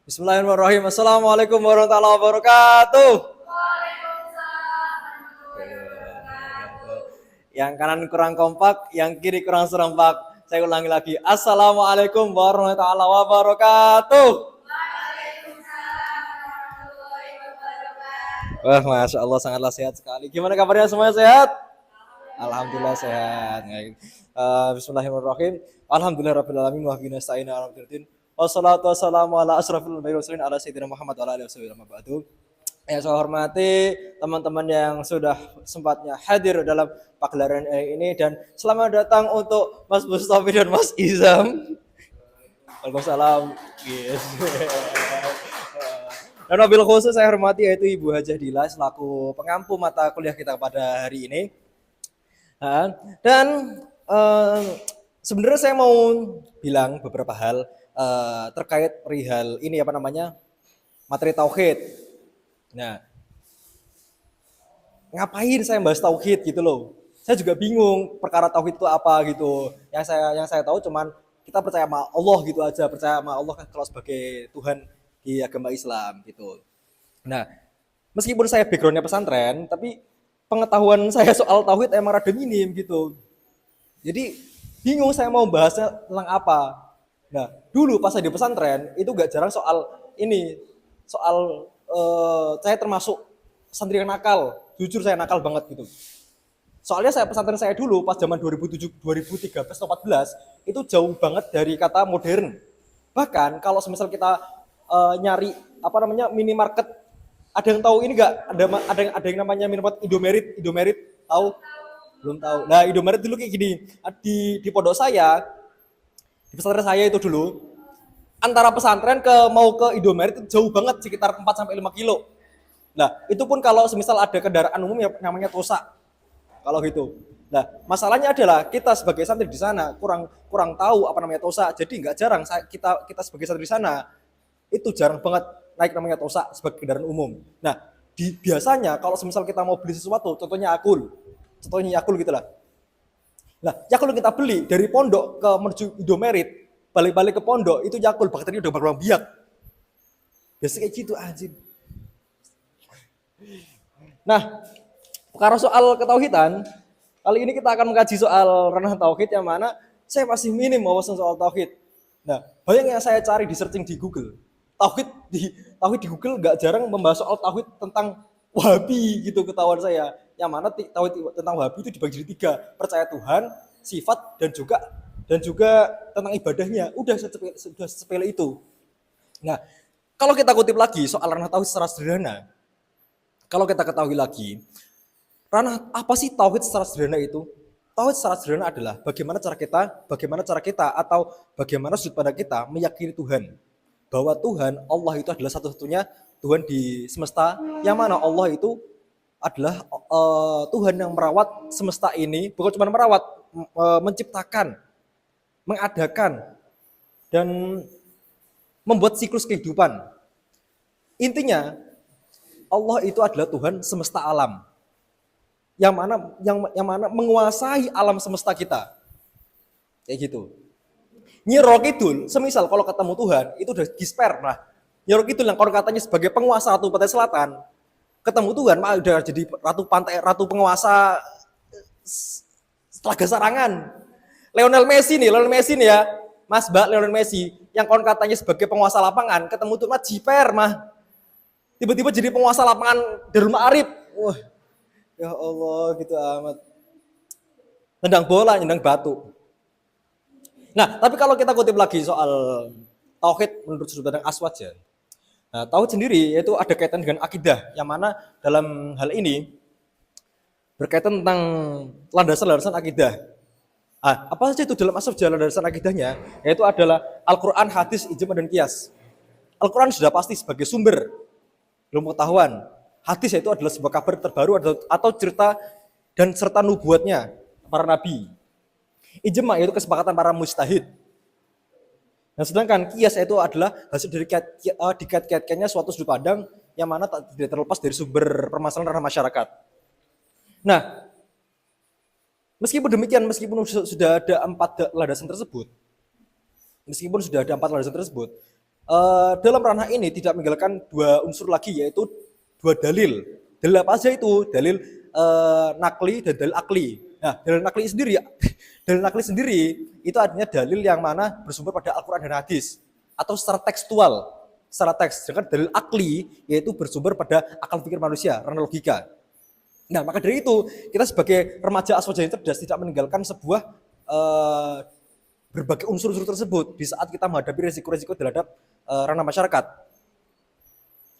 Bismillahirrahmanirrahim. Assalamualaikum warahmatullahi wabarakatuh. Yang kanan kurang kompak, yang kiri kurang serempak. Saya ulangi lagi. Assalamualaikum warahmatullahi wabarakatuh. Wah, masya Allah sangatlah sehat sekali. Gimana kabarnya, semuanya sehat? Alhamdulillah sehat. Bismillahirrahmanirrahim. Alhamdulillahirrahmanirrahim. Wa bihi nasta'in ala amrin. Wassalatu wassalamu ala asrafil mursalin ala sayyidina Muhammad wa ala alihi wasallam. Yang saya hormati teman-teman yang sudah sempatnya hadir dalam pagelaran ini, dan selamat datang untuk Mas Mustafi dan Mas Izam. Waalaikumsalam. Yes. Dan mobil khusus saya hormati yaitu Ibu Hajah Dila selaku pengampu mata kuliah kita pada hari ini. Dan sebenarnya saya mau bilang beberapa hal terkait perihal ini materi tauhid. Nah, ngapain saya bahas tauhid gitu loh? Saya juga bingung perkara tauhid itu apa gitu. Yang saya tahu cuman kita percaya sama Allah gitu aja, percaya sama Allah kalau sebagai Tuhan di agama Islam gitu. Nah, meskipun saya backgroundnya pesantren, tapi pengetahuan saya soal tauhid emang rada minim gitu. Jadi bingung saya mau bahasnya tentang apa. Nah, dulu pas saya di pesantren itu gak jarang soal saya termasuk santri yang nakal. Jujur saya nakal banget gitu. Soalnya pesantren saya dulu pas zaman 2007, 2013, 2014 itu jauh banget dari kata modern. Bahkan kalau semisal kita nyari minimarket, ada yang tahu ini enggak? Ada yang namanya minimarket Indomaret, tahu? Belum tahu. Nah, Indomaret dulu kayak gini. Di pondok saya, di pesantren saya itu dulu, antara pesantren mau ke Indomaret itu jauh banget, sekitar 4 sampai 5 kilo. Nah, itu pun kalau semisal ada kendaraan umum yang namanya Tosa. Kalau gitu. Nah, masalahnya adalah kita sebagai santri di sana kurang tahu apa namanya Tosa. Jadi nggak jarang kita sebagai santri di sana itu jarang banget naik namanya Tosa sebagai kendaraan umum. Nah, biasanya kalau semisal kita mau beli sesuatu, contohnya Yakul gitulah. Nah, Yakul kita beli dari pondok ke menuju Indomaret, balik-balik ke pondok itu Yakul bakterinya udah berkembang biak. Biasanya kayak gitu anjing. Nah, karena soal ketauhidan, kali ini kita akan mengkaji soal ranah tauhid yang mana saya masih minim wawasan soal tauhid. Nah, banyak yang saya cari di searching di Google. Tauhid di Google nggak jarang membahas soal tauhid tentang Wahabi gitu ketahuan saya. Yang mana tauhid tentang Wahabi itu dibagi jadi 3, percaya Tuhan, sifat dan juga tentang ibadahnya. Sudah sepele itu. Nah, kalau kita kutip lagi soal ranah tauhid secara sederhana, kalau kita ketahui lagi, ranah apa sih tauhid secara sederhana itu? Tauhid secara sederhana adalah bagaimana cara kita atau bagaimana sudut pandang kita meyakini Tuhan. Bahwa Tuhan, Allah itu adalah satu-satunya Tuhan di semesta, yang mana Allah itu adalah Tuhan yang merawat semesta ini, bukan cuma merawat, menciptakan, mengadakan, dan membuat siklus kehidupan. Intinya, Allah itu adalah Tuhan semesta alam. Yang mana menguasai alam semesta kita. Kayak gitu. Nyi Rokidul, semisal kalau ketemu Tuhan, itu udah gisper. Nah, Nyi Rokidul yang kalau katanya sebagai penguasa Ratu Pantai Selatan, ketemu Tuhan, udah jadi ratu penguasa Telaga Sarangan. Lionel Messi nih ya, Mas Mbak Lionel Messi, yang kalau katanya sebagai penguasa lapangan, ketemu Tuhan jiper mah. Tiba-tiba jadi penguasa lapangan Darul Ma'arif. Wah, ya Allah gitu amat. Nendang bola, nendang batu. Nah, tapi kalau kita kutip lagi soal tauhid menurut sudut pandang Aswaja. Nah, tauhid sendiri itu ada kaitan dengan akidah, yang mana dalam hal ini berkaitan tentang landasan-landasan akidah. Apa saja itu dalam Aswaja landasan akidahnya? Yaitu adalah Al-Quran, hadis, ijma, dan qiyas. Al-Quran sudah pasti sebagai sumber ilmu pengetahuan. Hadis itu adalah sebuah kabar terbaru atau cerita dan serta nubuatnya para nabi. Ijma yaitu kesepakatan para mujtahid. Nah, sedangkan qiyas itu adalah hasil dari dikait-kaitkannya suatu sudut pandang yang mana tidak terlepas dari sumber permasalahan ranah masyarakat. Nah, meskipun demikian, meskipun sudah ada 4 landasan tersebut, dalam ranah ini tidak meninggalkan dua unsur lagi, yaitu dua dalil. Dalil apa aja itu? Dalil nakli dan dalil akli. Nah, dalil nakli sendiri, dalil nakli sendiri itu artinya dalil yang mana bersumber pada Al-Quran dan hadis atau secara tekstual, secara teks. Sedangkan dalil akli yaitu bersumber pada akal pikir manusia, ranah logika. Nah, maka dari itu kita sebagai remaja aswaja yang cerdas tidak meninggalkan sebuah berbagai unsur-unsur tersebut di saat kita menghadapi resiko-resiko terhadap ranah masyarakat.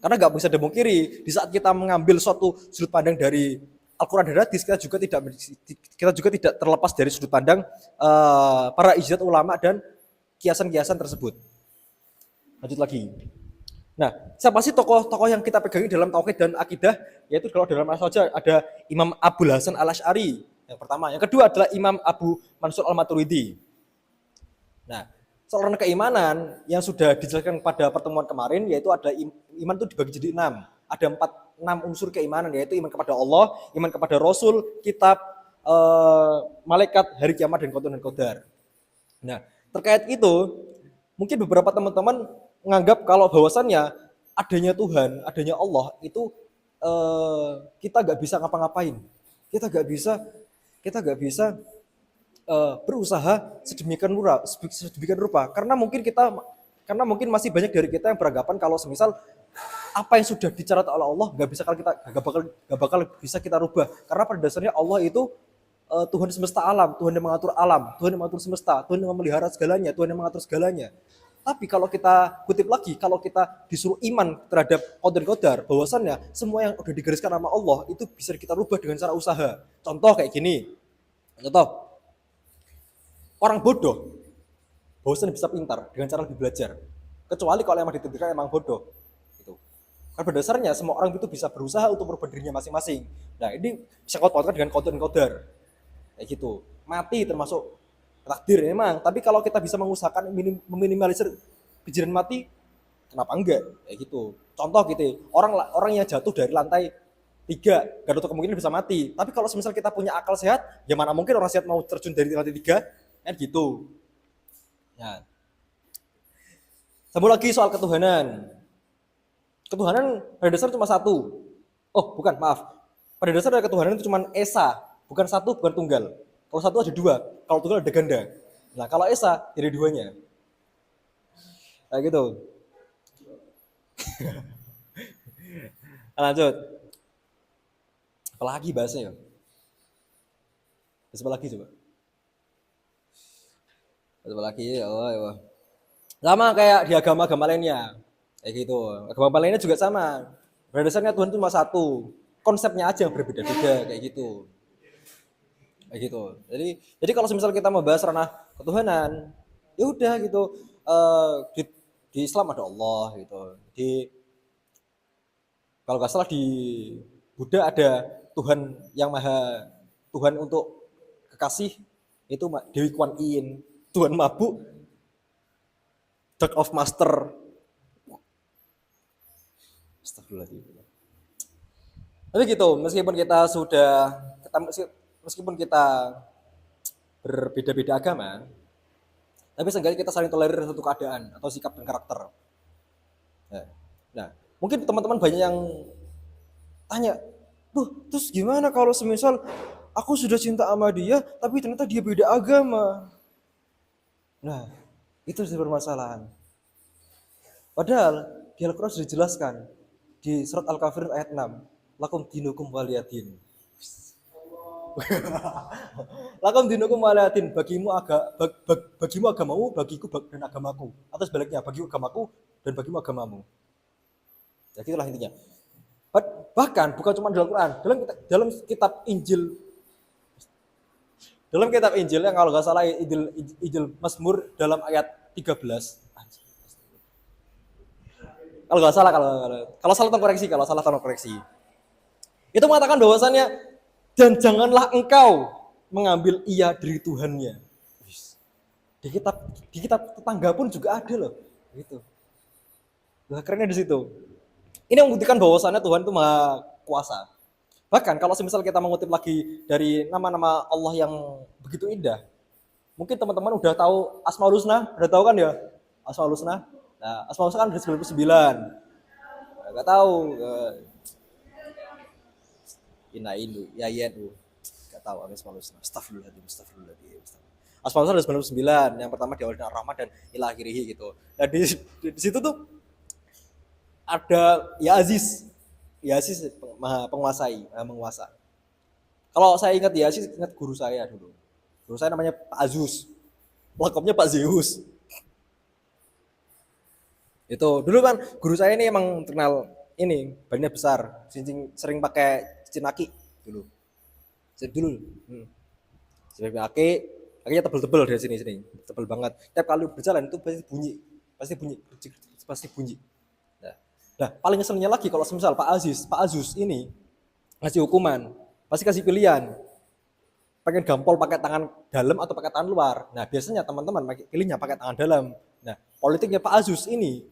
Karena nggak bisa dipungkiri di saat kita mengambil suatu sudut pandang dari Al-Quran dan hadis, kita juga tidak terlepas dari sudut pandang para ijtihad ulama dan kiasan-kiasan tersebut. Lanjut lagi. Nah, siapa sih tokoh-tokoh yang kita pegangi dalam tauhid dan akidah? Yaitu kalau dalam saja ada Imam Abul Hasan Al-Asy'ari yang pertama. Yang kedua adalah Imam Abu Mansur Al-Maturidi. Nah, soal keimanan yang sudah dijelaskan pada pertemuan kemarin, yaitu ada iman itu dibagi jadi 6. Ada 6 unsur keimanan, yaitu iman kepada Allah, iman kepada Rasul, kitab, malaikat, hari kiamat, dan qadar. Nah, terkait itu, mungkin beberapa teman-teman menganggap kalau bahwasannya adanya Tuhan, adanya Allah itu kita nggak bisa ngapa-ngapain, kita nggak bisa berusaha sedemikian rupa, karena mungkin masih banyak dari kita yang beranggapan kalau semisal apa yang sudah dicatat oleh Allah nggak bakal bisa kita rubah, karena pada dasarnya Allah itu Tuhan semesta alam, Tuhan yang mengatur alam, Tuhan yang mengatur semesta, Tuhan yang memelihara segalanya, Tuhan yang mengatur segalanya. Tapi kalau kita kutip lagi, kalau kita disuruh iman terhadap qadar, bahwasannya semua yang udah digariskan sama Allah itu bisa kita rubah dengan cara usaha. Contoh kayak gini. Contoh, orang bodoh bahwasannya bisa pintar dengan cara lebih belajar. Kecuali kalau emang ditentukan emang bodoh. Gitu. Karena pada dasarnya semua orang itu bisa berusaha untuk merubah dirinya masing-masing. Nah, ini bisa kau-kaukan dengan qadar. Kayak gitu. Mati termasuk takdir memang, tapi kalau kita bisa mengusahakan meminimalisir kejadian mati, kenapa enggak? Kayak gitu. Contoh gitu, orang yang jatuh dari lantai 3, gak ada kemungkinan bisa mati. Tapi kalau semisal kita punya akal sehat, ya mana mungkin orang sehat mau terjun dari lantai 3, kan gitu. Ya. Sambung lagi soal ketuhanan. Ketuhanan pada dasar cuma satu. Oh, bukan, maaf. Pada dasar ketuhanan itu cuma esa, bukan satu, bukan tunggal. Kalau satu ada 2, kalau tunggal ada ganda. Nah, kalau esa jadi 2-nya. Nah, gitu. Lanjut. Apalagi bahasanya? Apa lagi coba? Apa lagi? Ya Allah. Sama kayak di agama-agama lainnya. Kayak gitu. Agama lainnya juga sama. Pada dasarnya Tuhan itu cuma satu. Konsepnya aja yang berbeda-beda kayak gitu. Kayak gitu. Jadi kalau misal kita membahas ranah ketuhanan, ya udah gitu. Di Islam ada Allah gitu. Kalau nggak salah di Buddha ada Tuhan yang maha, Tuhan untuk kekasih itu Dewi Kuan Yin, Tuhan mabuk, Dark of Master. Astagfirullahaladzim. Tapi gitu, meskipun kita berbeda-beda agama, tapi seenggaknya kita saling tolerir satu keadaan atau sikap dan karakter. Nah, mungkin teman-teman banyak yang tanya, terus gimana kalau semisal aku sudah cinta sama dia, tapi ternyata dia beda agama? Nah, itu sih permasalahan. Padahal di Al-Quran sudah dijelaskan di surat Al-Kafirun ayat 6, lakum dinukum waliyadin. Lakum dinukum waliyadin, bagimu agamamu, bagiku dan agamaku. Atau sebaliknya, bagiku agamaku dan bagimu agamamu. Ya gitulah intinya. Bahkan bukan cuma di Al-Quran, dalam kitab Injil, yang kalau nggak salah Injil Mazmur dalam ayat 13. Kalau nggak salah, kalau salah tolong koreksi. Itu mengatakan bahwasannya, dan janganlah engkau mengambil ia dari Tuhannya. Di kitab tetangga pun juga ada loh, gitu. Nah, kerennya di situ. Ini membuktikan bahwasannya Tuhan itu maha kuasa. Bahkan kalau semisal kita mengutip lagi dari nama-nama Allah yang begitu indah, mungkin teman-teman udah tahu Asmaul Husna, udah tahu kan ya Asmaul Husna? Nah, Asmaul Husna kan dari 99. Enggak tahu Inainu, ya Yenu. Enggak tahu Asmaul Husna. Astagfirullahaladzim, astagfirullahaladzim. Asmaul Husna ada 99. Yang pertama diawali dengan rahmat dan ila akhirih gitu. Nah, di situ tuh ada ya Aziz. Ya Aziz maha penguasai, maha menguasa. Kalau saya ingat ya Aziz, ingat guru saya dulu. Guru saya namanya Pak Azus. Lengkapnya Pak Zeus. Itu dulu kan guru saya ini emang terkenal ini badannya besar, sering pakai cincin aki dulu. Dulu. Cincin aki, kakinya tebel-tebel dari sini, tebel banget. Tiap kali berjalan itu pasti bunyi. Nah, paling ngeselnya lagi kalau semisal Pak Azus ini ngasih hukuman, pasti kasih pilihan. Pengen gampol pakai tangan dalam atau pakai tangan luar. Nah, biasanya teman-teman pilihnya pakai tangan dalam. Nah, politiknya Pak Azus ini,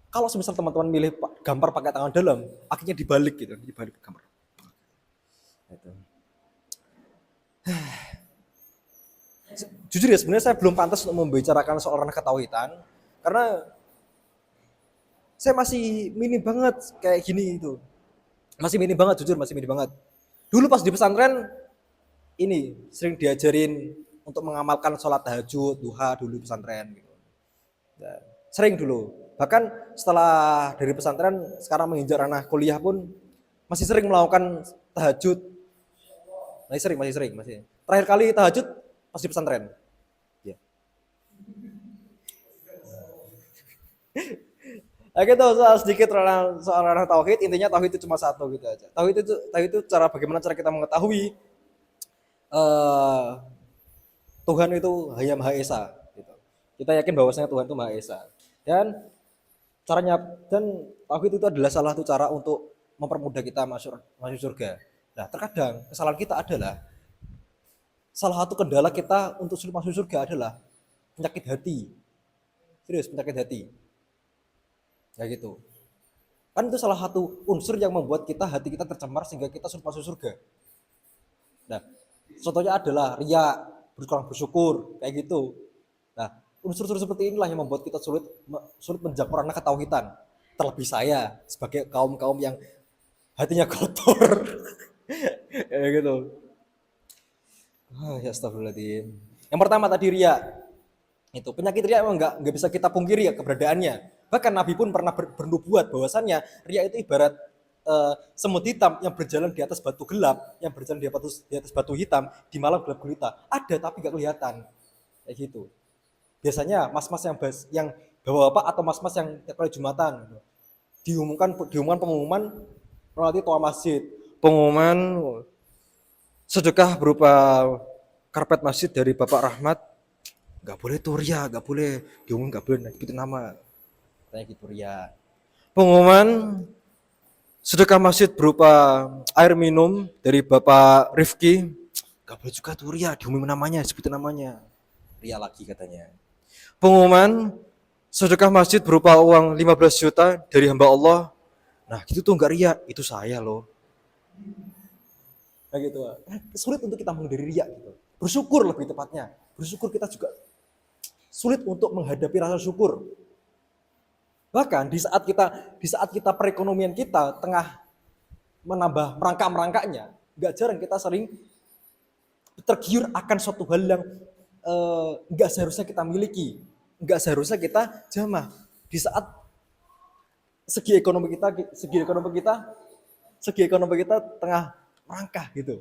kalau semisal teman-teman milih gambar pakai tangan dalam, akhirnya dibalik gitu, dibalik gambar. Gitu. Jujur ya, sebenarnya saya belum pantas untuk membicarakan soal ranah ketauhidan, karena saya masih minim banget kayak gini itu. Masih minim banget, jujur masih minim banget. Dulu pas di pesantren, ini sering diajarin untuk mengamalkan sholat tahajud, duha dulu pesantren gitu. Ya, sering dulu. Bahkan setelah dari pesantren sekarang menginjak ranah kuliah pun masih sering melakukan tahajud. Masih sering. Terakhir kali tahajud pas di pesantren. Ya. Nah, gitu sedikit soal ranah tauhid. Intinya tauhid itu cuma satu gitu aja. Tauhid itu bagaimana cara kita mengetahui Tuhan itu hanya Maha Esa gitu. Kita yakin bahwasanya Tuhan itu Maha Esa. Dan tauhid itu adalah salah satu cara untuk mempermudah kita masuk surga. Nah, terkadang kesalahan kita adalah salah satu kendala kita untuk sulit masuk surga adalah penyakit hati. Serius, penyakit hati. Ya gitu. Kan itu salah satu unsur yang membuat hati kita tercemar sehingga kita sulit masuk surga. Nah, contohnya adalah riya, kurang bersyukur, kayak gitu. Nah, unsur-unsur seperti inilah yang membuat kita sulit menjangkau ranah ketauhidan. Terlebih saya sebagai kaum yang hatinya kotor. Kayak gitu. Ya astagfirullahaladzim. Yang pertama tadi riya. Itu penyakit riya memang nggak bisa kita pungkiri ya keberadaannya. Bahkan Nabi pun pernah bernubuat bahwasannya riya itu ibarat semut hitam yang berjalan di atas batu gelap, yang berjalan di atas batu hitam di malam gelap gulita. Ada tapi nggak kelihatan. Kayak gitu. Biasanya mas-mas yang bapak-bapak atau mas-mas yang tiap kali Jumatan diumumkan pengumuman melalui toa masjid. Pengumuman sedekah berupa karpet masjid dari Bapak Rahmat. Nggak boleh tuh riya, nggak boleh diumum, nggak boleh gitu nama. Kayak gitu riya. Pengumuman sedekah masjid berupa air minum dari Bapak Rifki, nggak boleh juga tuh riya, diumum namanya, sebutin namanya. Riya lagi katanya. Pengumuman sedekah masjid berupa uang 15 juta dari hamba Allah. Nah, gitu tuh nggak riya, itu saya loh. Nah gitu. Sulit untuk kita menghindari riya gitu. Bersyukur lebih tepatnya. Bersyukur kita juga sulit untuk menghadapi rasa syukur. Bahkan di saat kita perekonomian kita tengah menambah merangkak-merangkaknya, nggak jarang kita sering tergiur akan suatu hal yang nggak seharusnya kita miliki, nggak seharusnya kita jamah. Di saat segi ekonomi kita tengah merangkak gitu.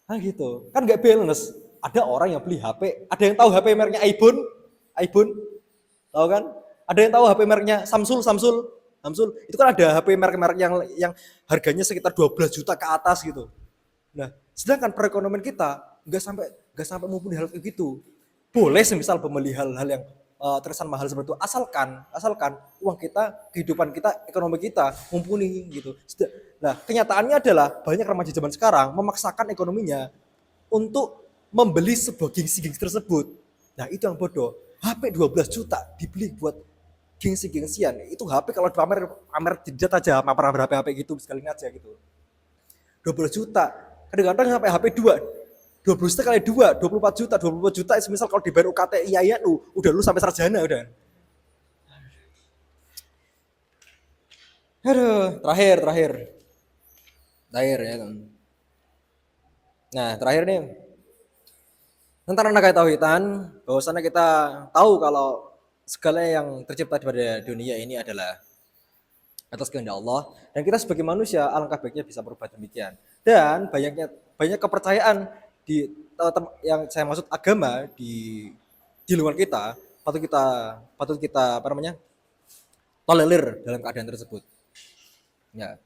Nah gitu, kan nggak balance. Ada orang yang beli HP, ada yang tahu HP mereknya iPhone, tahu kan? Ada yang tahu HP mereknya Samsung. Itu kan ada HP merek-merek yang harganya sekitar 12 juta ke atas gitu. Nah, sedangkan perekonomian kita nggak sampai mumpuni hal kayak gitu. Boleh semisal membeli hal-hal yang terkesan mahal seperti itu, asalkan uang kita, kehidupan kita, ekonomi kita mumpuni gitu. Nah, kenyataannya adalah banyak remaja zaman sekarang memaksakan ekonominya untuk membeli sebuah gengsi tersebut. Nah, itu yang bodoh. HP 12 juta dibeli buat gengsi-gengsian. Itu HP kalau pamer jedat aja, pamer HP gitu sekalian aja gitu. 12 juta. Kadang-kadang sampai HP 12 juta kali 2, 24 juta. 24 juta misal kalau dibayar UKT IAIN udah lu sampai sarjana udah. Aduh, terakhir ya kan. Nah, terakhir nih tentang rangka tauhidan, bahwasannya kita tahu kalau segala yang tercipta pada dunia ini adalah atas kehendak Allah, dan kita sebagai manusia alangkah baiknya bisa berbuat demikian. Dan banyak kepercayaan di yang saya maksud agama di luar kita patut kita apa namanya tolerir dalam keadaan tersebut. Ya.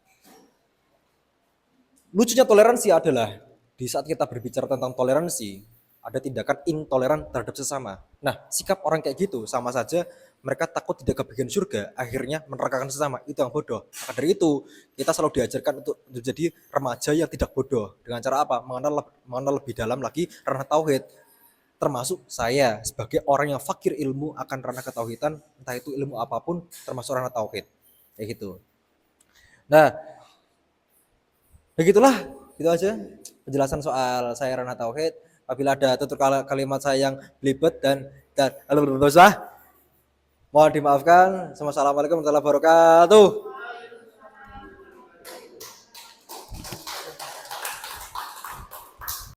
Lucunya toleransi adalah di saat kita berbicara tentang toleransi, ada tindakan intoleran terhadap sesama. Nah, sikap orang kayak gitu sama saja mereka takut tidak kebagian surga, akhirnya menerakakan sesama. Itu yang bodoh. Maka dari itu, kita selalu diajarkan untuk menjadi remaja yang tidak bodoh. Dengan cara apa? Mengenal lebih dalam lagi ranah tauhid. Termasuk saya sebagai orang yang fakir ilmu akan ranah ketauhidan, entah itu ilmu apapun, termasuk ranah tauhid. Kayak gitu. Nah, begitulah, gitu aja penjelasan soal saya ranah tauhid. Apabila ada tutur kalimat saya yang belibet dan mohon dimaafkan. Wassalamualaikum warahmatullahi wabarakatuh.